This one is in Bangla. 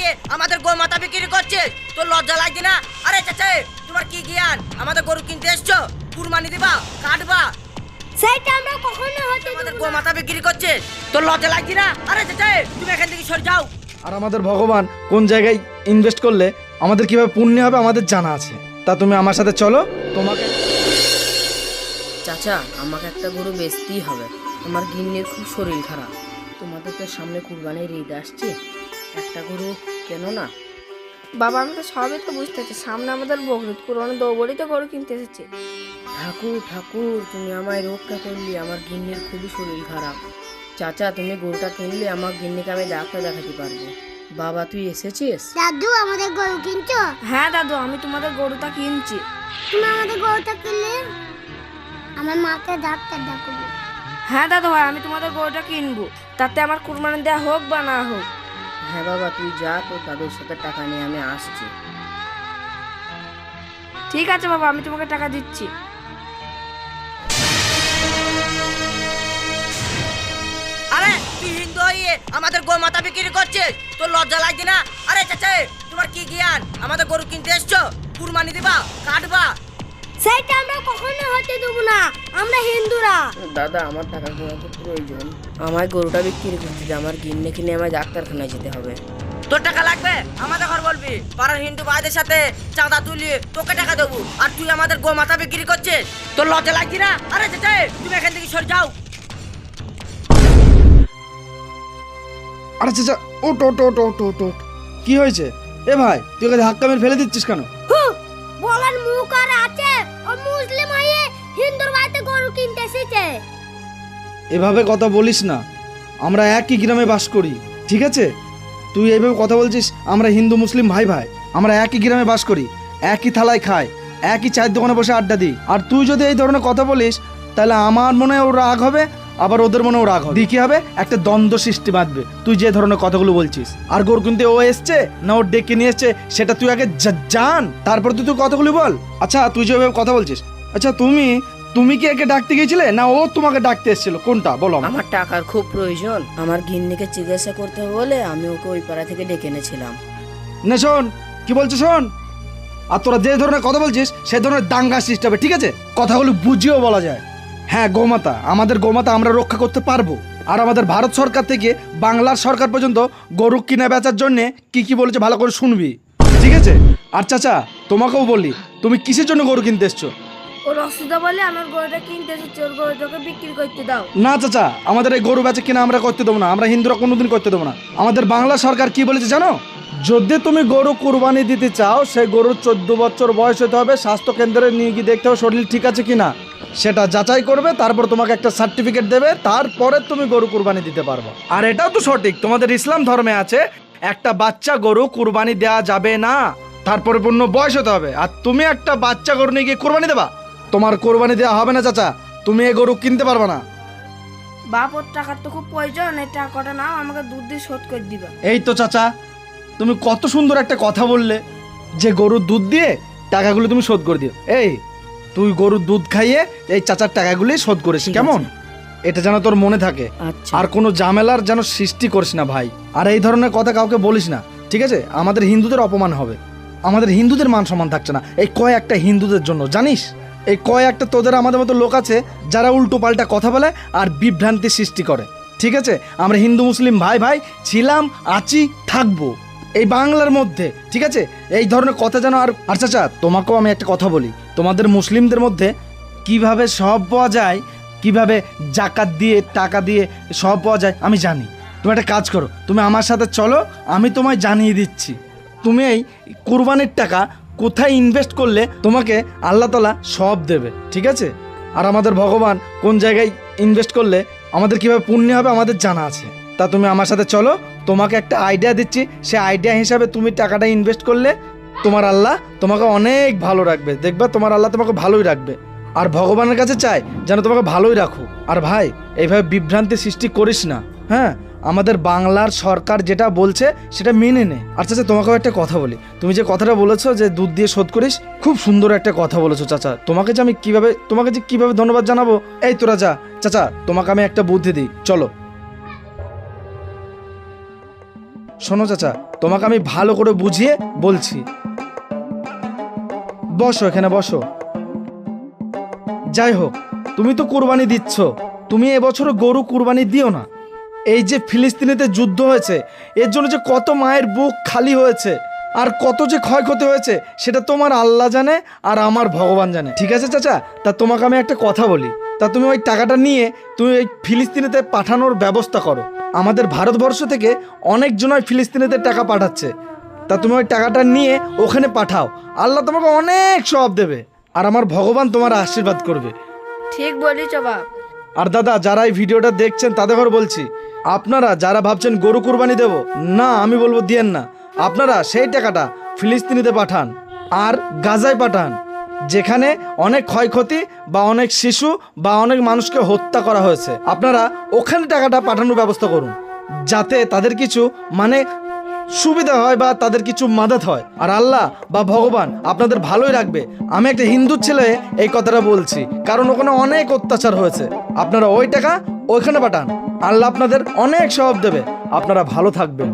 ইয়ে আমাদের গো মাথা বিক্রি করছে, তোর লজ্জা লাগছে না? আরে চাচা, তোমার কি জ্ঞান? আমাদের গরু কিনতে এসছো, কুরবানি দিবা, কাটবা, সেটা আমরা কখনো হতে আমাদের দেব গো না। মাথা বিক্রি করছে, তোর লজ্জা লাগছে না? আরে চাচা, তুমি এখান থেকে সরে যাও। আর আমাদের ভগবান কোন জায়গায় ইনভেস্ট করলে আমাদের কিভাবে পুণ্য হবে আমাদের জানা আছে। তা তুমি আমার সাথে চলো, তোমাকে চাচা আমাকে একটা গরু বেচতেই হবে, আমার গিন্নির খুব শরীর খারাপ। তোমাদের তো সামনে কুরবানির ঈদ আসছে, একটা গরু কেন না? বাবা আমি তো সবই তো বুঝতে পারছি, সামনে আমাদের বকরিদ, কুরবানি দেবো বলেই তো গরু কিনতে এসেছি। ঠাকুর ঠাকুর তুমি আমায় রক্ষা করলি, আমার গিন্নির খুবই শরীর খারাপ। চাচা তুমি গরুটা কিনলে আমার গিন্নিকে আমি ডাক্তার দেখাতে পারবো। বাবা তুই এসেছিস? দাদু আমাদের গরু কিনছো? হ্যাঁ দাদু, আমি তোমাদের গরুটা কিনছি। তুমি আমাদের গরুটা কিনলে আমার মাকে ডাক্তার দেখাবো। হ্যাঁ দাদু ভাই, আমি তোমাদের গরুটা কিনবো, তাতে আমার কুরবানি দেওয়া হোক বা না হোক। হ্যাঁ বাবা তুই যা, তোর দাদুর সাথে টাকা নিয়ে আমি আসছি। ঠিক আছে বাবা, আমি তোমাকে টাকা দিচ্ছি। আরে তুই হিন্দু হয়ে আমাদের গো মাথা বিক্রি করছিস, তোর লজ্জা লাগছে না? আরে চাচা, তোমার কি জ্ঞান? আমাদের গরু কিনতে এসছো, কুরবানি দিবা, কাটবা, সেটা আমরা কখনো হতে দেব না, আমরা হিন্দুরা। দাদা আমার টাকা খুব প্রয়োজন, আমায় গরুটা বিক্রি করতে হবে, আমার গিন্নিকে নিয়ে আমায় ডাক্তারখানায় যেতে হবে। তোর টাকা লাগবে? আমাদের ঘর বলবি, পাড়ার হিন্দু ভাইদের সাথে চাঁদা তুলি তোকে টাকা দেবো, আর তুই আমাদের গো মাথা বিক্রি করছিস, তোর লজ্জা লাগছে না? আরে চাচা, তুমি এখান থেকে সরে যাও। আরে চাচা, ওট ওট ওট ওট ওট ওট। কি হয়েছে? এ ভাই, তুই ওকে ধাক্কা মেরে ফেলে দিচ্ছিস কেন? বলার মুখ আর আছে, ও মুসলিম হয়ে হিন্দুর বাড়িতে গরু কিনতে এসেছে। এভাবে কথা বলিস না, আমরা একই গ্রামে বাস করি, ঠিক আছে? তুই এইভাবে কথা বলছিস, আমরা হিন্দু মুসলিম ভাই ভাই, আমরা একই গ্রামে বাস করি, একই থালায় খাই, একই চায়ের দোকানে বসে আড্ডা দিই। আর তুই যদি এই ধরনের কথা বলিস, তাহলে আমার মনে হয় ওর রাগ হবে, আবার ওদের মনেও রাগ হবে, কি হবে একটা দ্বন্দ্ব সৃষ্টি বাঁধবে তুই যে ধরনের কথাগুলো বলছিস। আর গরু কিনতে ও এসছে না ওর ডেকে নিয়ে এসছে সেটা তুই আগে জান, তারপর তুই কথাগুলো বল। আচ্ছা তুই যেভাবে কথা বলছিস, আচ্ছা তুমি কি একে ডাকতে গিয়েছিলে না ও তোমাকে ডাকতে এসেছিল, কোনটা বলো আমাকে? আমার টাকার খুব প্রয়োজন, আমার গিন্নিকে চিকিৎসা করতে হবে বলে আমি ওকে ওই পাড়া থেকে ডেকে এনেছিলাম। না শোন, কি বলছিস শোন, আর তোরা যে ধরনের কথা বলছিস সে ধরনের দাঙ্গা সৃষ্টি হবে, ঠিক আছে? কথাগুলো বুঝিয়েও বলা যায়। হ্যাঁ গোমাতা, আমাদের গোমাতা আমরা রক্ষা করতে পারবো। আর আমাদের ভারত সরকার থেকে বাংলার সরকার পর্যন্ত গরু কিনা বেচার জন্যে কি বলেছে ভালো করে শুনবি, ঠিক আছে? আর চাচা তোমাকেও বলি, তুমি কিসের জন্য গরু কিনতে এসছো? ওর অসুবিধা বলে আমার গরুটা কিনতে এসেছি, ওর গরুটাকে বিক্রি করতে দাও। না চাচা, আমাদের এই গরু বেচা কিনা আমরা করতে দেবো না, আমরা হিন্দুরা কোনোদিন করতে দেবো না। আমাদের বাংলা সরকার কি বলেছে জানো? যদি তুমি গরু কুরবানি দিতে চাও, সেই গরুর 14 বছর বয়স হতে হবে, স্বাস্থ্য কেন্দ্রে নিয়ে গিয়ে দেখতে হবে শরীর ঠিক আছে কিনা, সেটা যাচাই করবে, তারপর তোমাকে একটা সার্টিফিকেট দেবে, তারপরে তুমি গরু কুরবানি দিতে পারবে। আর এটাও তো সঠিক, তোমাদের ইসলাম ধর্মে আছে একটা বাচ্চা গরু কুরবানি দেওয়া যাবে না, তারপরে পূর্ণ বয়স হতে হবে। আর তুমি একটা বাচ্চা গরু নিয়ে গিয়ে কুরবানি দেবা, তোমার কোরবানি দেওয়া হবে না চাচা, তুমি এই গরু কিনতে পারবে না। বাপ ওর টাকার তো খুব প্রয়োজন, এই টাকাটা নাও, আমাকে দুধ দিয়ে শোধ করে দিবা। এই তো চাচা, তুমি কত সুন্দর একটা কথা বললে যে গরুর দুধ দিয়ে টাকাগুলো তুমি শোধ করে দিও। এই তুই গরুর দুধ খাইয়ে এই চাচার টাকাগুলি শোধ করিস, ঠিক কেমন? আছে। এটা যেন তোর মনে থাকে, আচ্ছা আর কোনো ঝামেলার যেন সৃষ্টি করিস না ভাই। আর এই ধরনের কথা কাউকে বলিস না, ঠিক আছে? আমাদের হিন্দুদের অপমান হবে, আমাদের হিন্দুদের মান সম্মান থাকছে না এই কয়েকটা হিন্দুদের জন্য, জানিস? এই কয়েকটা তোদের আমাদের মতো লোক আছে যারা উল্টো পাল্টা কথা বলে আর বিভ্রান্তি সৃষ্টি করে, ঠিক আছে? আমরা হিন্দু মুসলিম ভাই ভাই ছিলাম, আছি, থাকবো এই বাংলার মধ্যে, ঠিক আছে? এই ধরনের কথা যেন আর চাচা তোমাকেও আমি একটা কথা বলি, তোমাদের মুসলিমদের মধ্যে কিভাবে সব পাওয়া যায়, কিভাবে জাকাত দিয়ে টাকা দিয়ে সব পাওয়া যায় আমি জানি। তুমি একটা কাজ করো, তুমি আমার সাথে চলো, আমি তোমায় জানিয়ে দিচ্ছি তুমি এই কুরবানির টাকা কোথায় ইনভেস্ট করলে তোমাকে আল্লাহ তাআলা সব দেবে, ঠিক আছে? আর আমাদের ভগবান কোন জায়গায় ইনভেস্ট করলে আমাদের কিভাবে পুণ্য হবে আমাদের জানা আছে। তা তুমি আমার সাথে চলো, তোমাকে একটা আইডিয়া দিচ্ছি, সে আইডিয়া হিসাবে তুমি টাকাটা ইনভেস্ট করলে তোমার আল্লাহ তোমাকে অনেক ভালো রাখবে, দেখবা তোমার আল্লাহ তোমাকে ভালোই রাখবে। আর ভগবানের কাছে চাই যেন তোমাকে ভালোই রাখো। আর ভাই এইভাবে বিভ্রান্তি সৃষ্টি করিস না, হ্যাঁ? আমাদের বাংলার সরকার যেটা বলছে সেটা মেনে নে। আর চাচা তোমাকেও একটা কথা বলি, তুমি যে কথাটা বলেছো যে দুধ দিয়ে শোধ করিস, খুব সুন্দর একটা কথা বলেছো চাচা। তোমাকে যে কিভাবে ধন্যবাদ জানাবো, এই তোরা যা চাচা, তোমাকে আমি একটা বুদ্ধি দিই, চলো। শোনো চাচা, তোমাকে আমি ভালো করে বুঝিয়ে বলছি। বসো, এখানে বসো। যাই হোক, তুমি তো কুরবানি দিচ্ছ, তুমি এবছর গরু কুরবানি দিও না। এই যে ফিলিস্তিনিতে যুদ্ধ হয়েছে, এর জন্য যে কত মায়ের বুক খালি হয়েছে আর কত যে ক্ষয়ক্ষতি হয়েছে, সেটা তোমার আল্লাহ জানে আর আমার ভগবান জানে। ঠিক আছে চাচা, তা তোমাকে আমি একটা কথা বলি, তা তুমি ওই টাকাটা নিয়ে তুমি ওই ফিলিস্তিনিতে পাঠানোর ব্যবস্থা করো। আমাদের ভারতবর্ষ থেকে অনেকজন ওই ফিলিস্তিনিতে টাকা পাঠাচ্ছে, তা তুমি ওই টাকাটা নিয়ে ওখানে পাঠাও। আল্লাহ তোমাকে অনেক সওয়াব দেবে আর আমার ভগবান তোমার আশীর্বাদ করবে। ঠিক বলিস বাপ। আর দাদা, যারা এই ভিডিওটা দেখছেন তাদের বলছি, আপনারা যারা ভাবছেন গরু কুরবানি দেব না, আমি বলবো দিয়েন না। আপনারা সেই টাকাটা ফিলিস্তিনিতে পাঠান আর গাজায় পাঠান, যেখানে অনেক ক্ষয়ক্ষতি বা অনেক শিশু বা অনেক মানুষকে হত্যা করা হয়েছে। আপনারা ওখানে টাকাটা পাঠানোর ব্যবস্থা করুন, যাতে তাদের কিছু সুবিধা হয় বা তাদের কিছু মাদত হয়। আর আল্লাহ বা ভগবান আপনাদের ভালোই রাখবে। আমি একটা হিন্দু ছেলে এই কথাটা বলছি, কারণ ওখানে অনেক অত্যাচার হয়েছে। আপনারা ওই টাকা ওইখানে পাঠান, আল্লাহ আপনাদের অনেক সওয়াব দেবে। আপনারা ভালো থাকবেন।